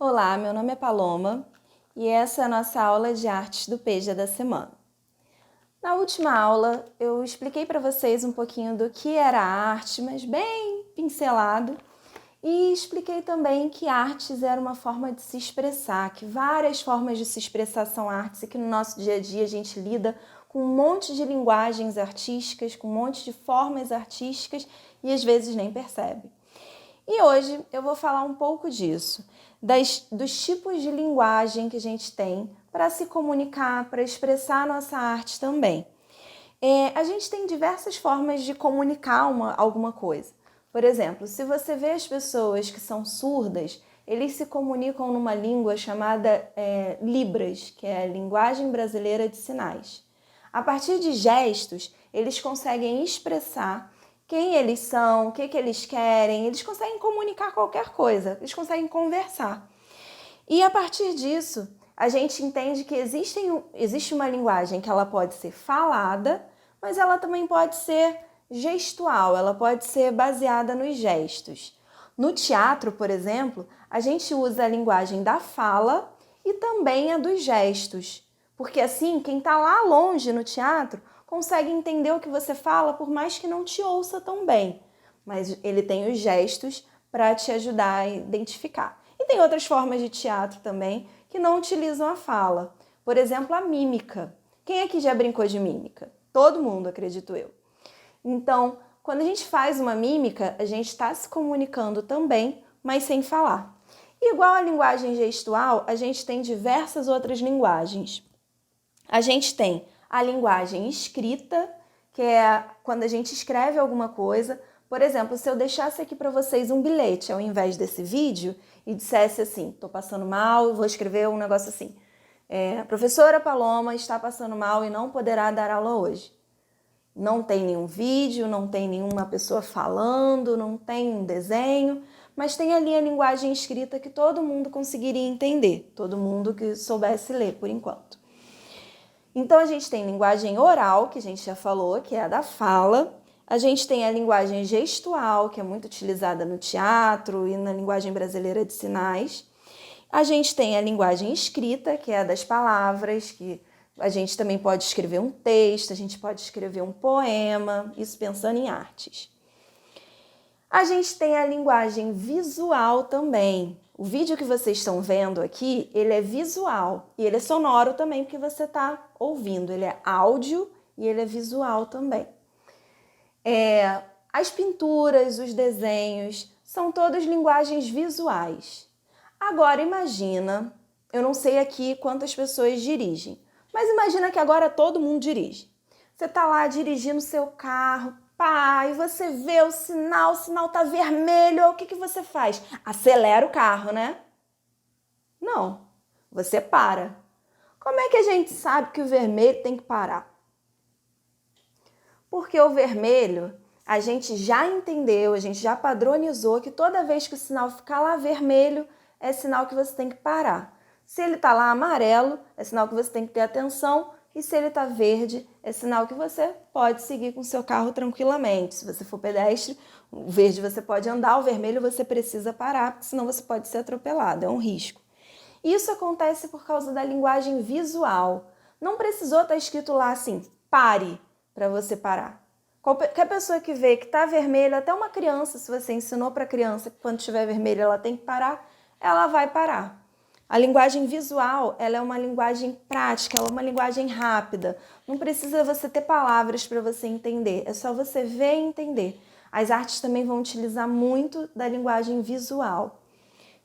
Olá, meu nome é Paloma e essa é a nossa aula de artes do PEJA da semana. Na última aula, eu expliquei para vocês um pouquinho do que era arte, mas bem pincelado, e expliquei também que artes era uma forma de se expressar, que várias formas de se expressar são artes e que no nosso dia a dia a gente lida com um monte de linguagens artísticas, com um monte de formas artísticas e às vezes nem percebe. E hoje eu vou falar um pouco disso, dos tipos de linguagem que a gente tem para se comunicar, para expressar a nossa arte também. A gente tem diversas formas de comunicar alguma coisa. Por exemplo, se você vê as pessoas que são surdas, eles se comunicam numa língua chamada Libras, que é a Linguagem Brasileira de Sinais. A partir de gestos, eles conseguem expressar quem eles são, o que eles querem, eles conseguem comunicar qualquer coisa, eles conseguem conversar. E a partir disso, a gente entende que existe uma linguagem que ela pode ser falada, mas ela também pode ser gestual, ela pode ser baseada nos gestos. No teatro, por exemplo, a gente usa a linguagem da fala e também a dos gestos, porque assim, quem está lá longe no teatro consegue entender o que você fala, por mais que não te ouça tão bem, mas ele tem os gestos para te ajudar a identificar. E tem outras formas de teatro também que não utilizam a fala. Por exemplo, a mímica. Quem aqui já brincou de mímica? Todo mundo, acredito eu. Então, quando a gente faz uma mímica, a gente está se comunicando também, mas sem falar. Igual a linguagem gestual, a gente tem diversas outras linguagens. A gente tem a linguagem escrita, que é quando a gente escreve alguma coisa. Por exemplo, se eu deixasse aqui para vocês um bilhete ao invés desse vídeo e dissesse assim, estou passando mal, vou escrever um negócio assim. A professora Paloma está passando mal e não poderá dar aula hoje. Não tem nenhum vídeo, não tem nenhuma pessoa falando, não tem um desenho, mas tem ali a linguagem escrita que todo mundo conseguiria entender, todo mundo que soubesse ler por enquanto. Então, a gente tem linguagem oral, que a gente já falou, que é a da fala. A gente tem a linguagem gestual, que é muito utilizada no teatro e na linguagem brasileira de sinais. A gente tem a linguagem escrita, que é a das palavras, que a gente também pode escrever um texto, a gente pode escrever um poema, isso pensando em artes. A gente tem a linguagem visual também. O vídeo que vocês estão vendo aqui, ele é visual e ele é sonoro também, porque você está ouvindo. Ele é áudio e ele é visual também. As pinturas, os desenhos, são todas linguagens visuais. Agora imagina, eu não sei aqui quantas pessoas dirigem, mas imagina que agora todo mundo dirige. Você está lá dirigindo seu carro, pá, e você vê o sinal tá vermelho, o que você faz? Acelera o carro, né? Não, você para. Como é que a gente sabe que o vermelho tem que parar? Porque o vermelho, a gente já entendeu, a gente já padronizou que toda vez que o sinal ficar lá vermelho, é sinal que você tem que parar. Se ele está lá amarelo, é sinal que você tem que ter atenção. E se ele está verde, é sinal que você pode seguir com o seu carro tranquilamente. Se você for pedestre, o verde você pode andar, o vermelho você precisa parar, porque senão você pode ser atropelado, é um risco. Isso acontece por causa da linguagem visual. Não precisou estar escrito lá assim, pare, para você parar. Qualquer pessoa que vê que está vermelho, até uma criança, se você ensinou para a criança que quando estiver vermelho ela tem que parar, ela vai parar. A linguagem visual, ela é uma linguagem prática, ela é uma linguagem rápida. Não precisa você ter palavras para você entender, é só você ver e entender. As artes também vão utilizar muito da linguagem visual,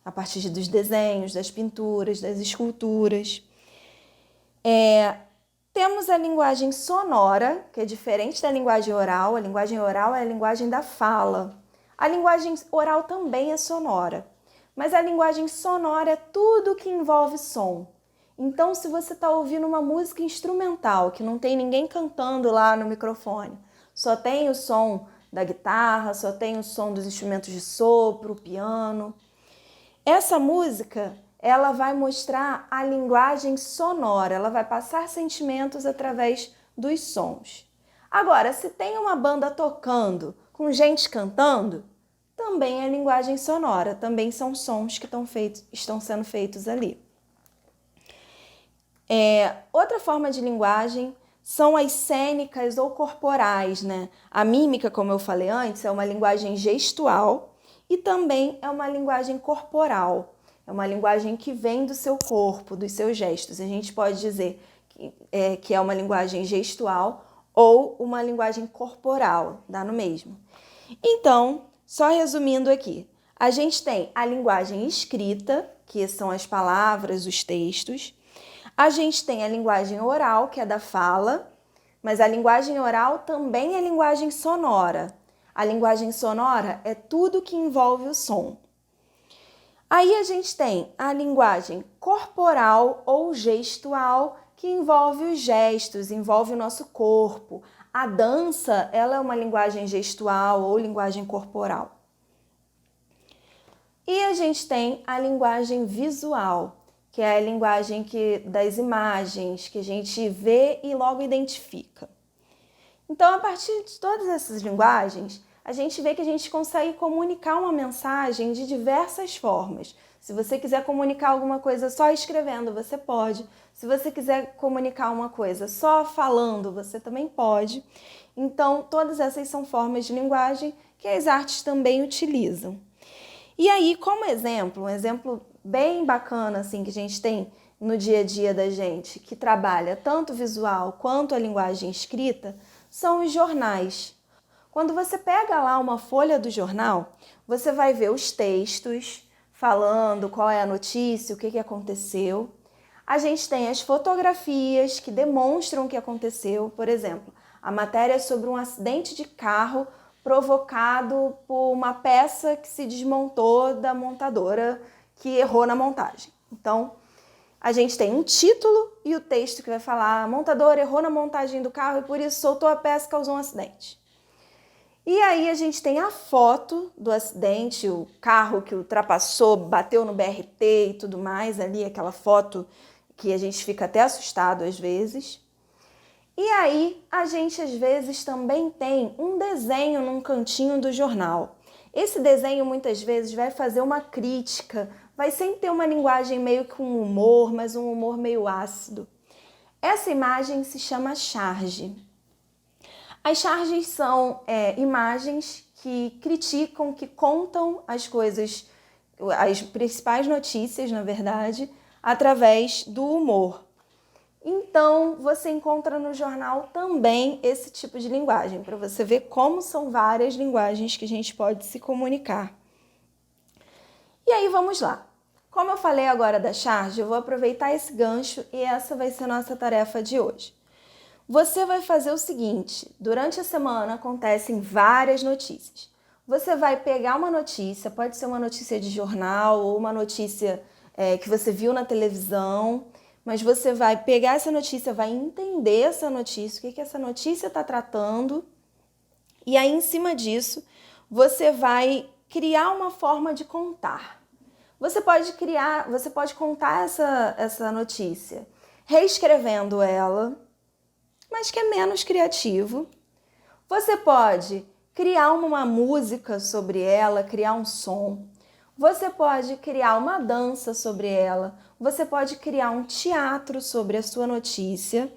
a partir dos desenhos, das pinturas, das esculturas. Temos a linguagem sonora, que é diferente da linguagem oral. A linguagem oral é a linguagem da fala. A linguagem oral também é sonora. Mas a linguagem sonora é tudo que envolve som. Então, se você está ouvindo uma música instrumental, que não tem ninguém cantando lá no microfone, só tem o som da guitarra, só tem o som dos instrumentos de sopro, piano. Essa música, ela vai mostrar a linguagem sonora, ela vai passar sentimentos através dos sons. Agora, se tem uma banda tocando, com gente cantando, também é linguagem sonora, também são sons que estão sendo feitos ali. Outra forma de linguagem são as cênicas ou corporais, né? A mímica, como eu falei antes, é uma linguagem gestual e também é uma linguagem corporal. É uma linguagem que vem do seu corpo, dos seus gestos. A gente pode dizer que é uma linguagem gestual ou uma linguagem corporal, dá no mesmo. Então, só resumindo aqui, a gente tem a linguagem escrita, que são as palavras, os textos. A gente tem a linguagem oral, que é da fala, mas a linguagem oral também é linguagem sonora. A linguagem sonora é tudo que envolve o som. Aí a gente tem a linguagem corporal ou gestual, que envolve os gestos, envolve o nosso corpo. A dança, ela é uma linguagem gestual ou linguagem corporal. E a gente tem a linguagem visual, que é a linguagem das imagens, que a gente vê e logo identifica. Então, a partir de todas essas linguagens, a gente vê que a gente consegue comunicar uma mensagem de diversas formas. Se você quiser comunicar alguma coisa só escrevendo, você pode. Se você quiser comunicar uma coisa só falando, você também pode. Então, todas essas são formas de linguagem que as artes também utilizam. E aí, como exemplo, um exemplo bem bacana assim, que a gente tem no dia a dia da gente, que trabalha tanto o visual quanto a linguagem escrita, são os jornais. Quando você pega lá uma folha do jornal, você vai ver os textos falando qual é a notícia, o que aconteceu. A gente tem as fotografias que demonstram o que aconteceu. Por exemplo, a matéria é sobre um acidente de carro provocado por uma peça que se desmontou da montadora que errou na montagem. Então, a gente tem um título e o texto que vai falar: a montadora errou na montagem do carro e por isso soltou a peça e causou um acidente. E aí a gente tem a foto do acidente, o carro que ultrapassou, bateu no BRT e tudo mais ali, aquela foto que a gente fica até assustado às vezes. E aí a gente às vezes também tem um desenho num cantinho do jornal. Esse desenho muitas vezes vai fazer uma crítica, vai sempre ter uma linguagem meio com humor, mas um humor meio ácido. Essa imagem se chama charge. As charges são imagens que criticam, que contam as coisas, as principais notícias, na verdade, através do humor. Então, você encontra no jornal também esse tipo de linguagem, para você ver como são várias linguagens que a gente pode se comunicar. E aí, vamos lá. Como eu falei agora da charge, eu vou aproveitar esse gancho e essa vai ser a nossa tarefa de hoje. Você vai fazer o seguinte: durante a semana acontecem várias notícias. Você vai pegar uma notícia, pode ser uma notícia de jornal ou uma notícia que você viu na televisão, mas você vai pegar essa notícia, vai entender essa notícia, o que essa notícia está tratando, e aí em cima disso você vai criar uma forma de contar. Você pode contar essa notícia reescrevendo ela, mas que é menos criativo. Você pode criar uma música sobre ela, criar um som. Você pode criar uma dança sobre ela. Você pode criar um teatro sobre a sua notícia.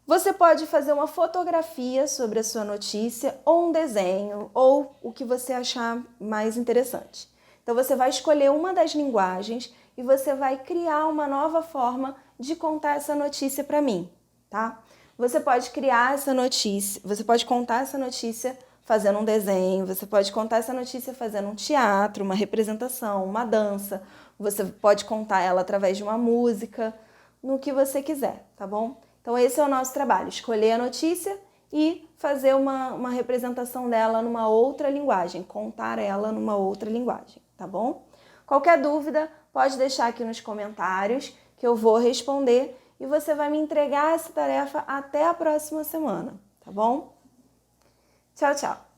Você pode fazer uma fotografia sobre a sua notícia ou um desenho, ou o que você achar mais interessante. Então você vai escolher uma das linguagens e você vai criar uma nova forma de contar essa notícia para mim, tá? Você pode criar essa notícia, você pode contar essa notícia fazendo um desenho, você pode contar essa notícia fazendo um teatro, uma representação, uma dança, você pode contar ela através de uma música, no que você quiser, tá bom? Então esse é o nosso trabalho, escolher a notícia e fazer uma representação dela numa outra linguagem, contar ela numa outra linguagem, tá bom? Qualquer dúvida, pode deixar aqui nos comentários que eu vou responder e você vai me entregar essa tarefa até a próxima semana, tá bom? Tchau, tchau!